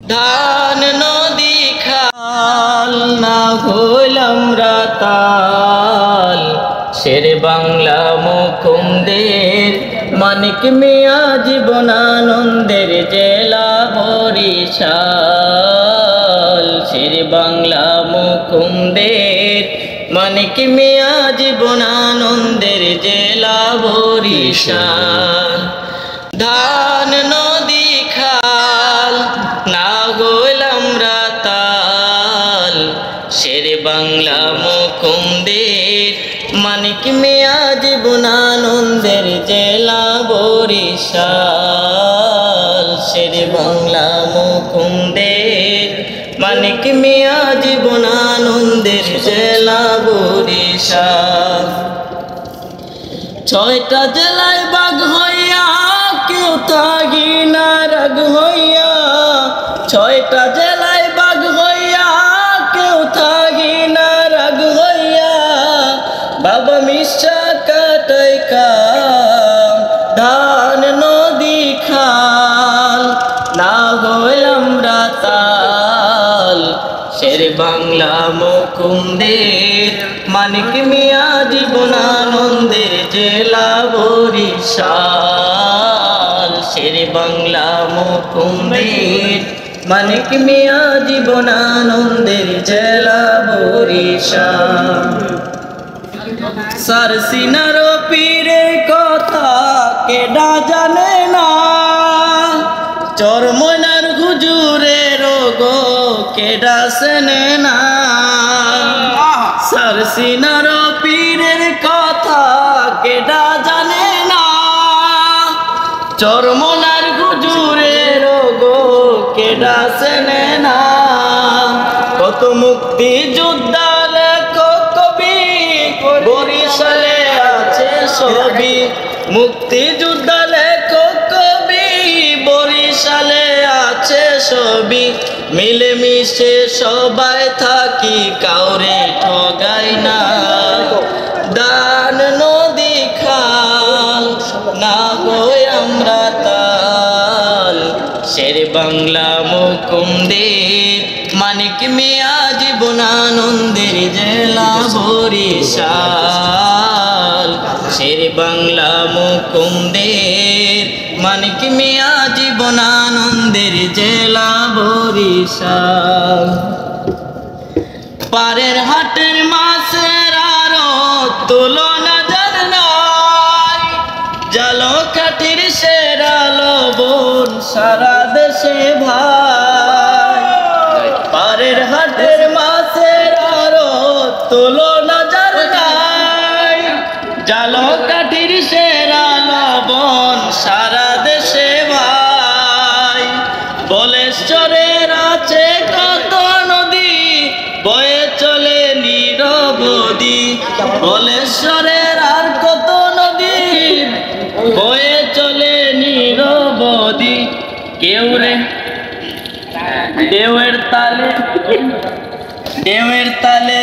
ধান নদী খাল না হইলাম রাতাল শের বাংলা মুকুন্দের মানিক মিয়া জীবনানন্দের জেলা বরিশাল শের বাংলা মুকুন্দের মানিক মিয়া জীবনানন্দের জেলা বরিশাল ধান নদী খাল না হইলাম রাতাল শের বাংলা মুকুন্দের মানিক মিয়া জীবনানন্দের জেলা বরিশাল শের বাংলা মুকুন্দের মানিক মিয়া জীবনানন্দের জেলা বরিশাল ছয়টা জেলায় বাঘ হইয়া কেউ থাকি না রাগ হইয়া ছয়টা জেলায় বাঘ হইয়া কেউ থাকি না রাগ হইয়া বাবা মিশা কাটাই কাম ধান নদী খাল না হইলাম রাতাল শের বাংলা মুকুন্দের মানিক মিয়া জীবনানন্দের জেলা বরিশাল শের বাংলা মুকুন্দের মানিক মিয়া জীবনানন্দের জেলা বরিশাল সারসিনার পীরের কথা কেডা জানে না চরমনার হুজুরের গো কেডা চেনে না সারসিনার পীরের কথা কেডা জানে না চরমনার হুজুরের গো কেডা চেনে না কত মুক্তি যোদ্ধা লেখক কবি বরিশালে আছে ছবি মুক্তি যোদ্ধা লেখক কবি বরিশালে আছে ছবি মিলেমিশে সবাই থাকি কাউরে ঠগাই না দান নদী খাল না হই আমরা তাল শের বাংলা মুকুন্দের মানিক মিয়া জীবনানন্দের জেলা বরিশাল শের বাংলা মুকুন্দের মানিক মিয়া জীবনানন্দের জেলা বরিশাল পারের হাটের মাছের আরো তুলনা যার নাই জালো কাঠির সেরা লবণ সারা দেশে ভাই পারের হাটের মাছের আরো তুলনা যার নাই জালো কাঠির সেরা লবণ সারা দেশে ভাই বলেশ্বরের আছে কত নদী বয়ে চলে নিরবধি বলেশ্বরের আর কত নদী বয়ে চলে নিরবধি কেউ রে ঢেউয়ের তালে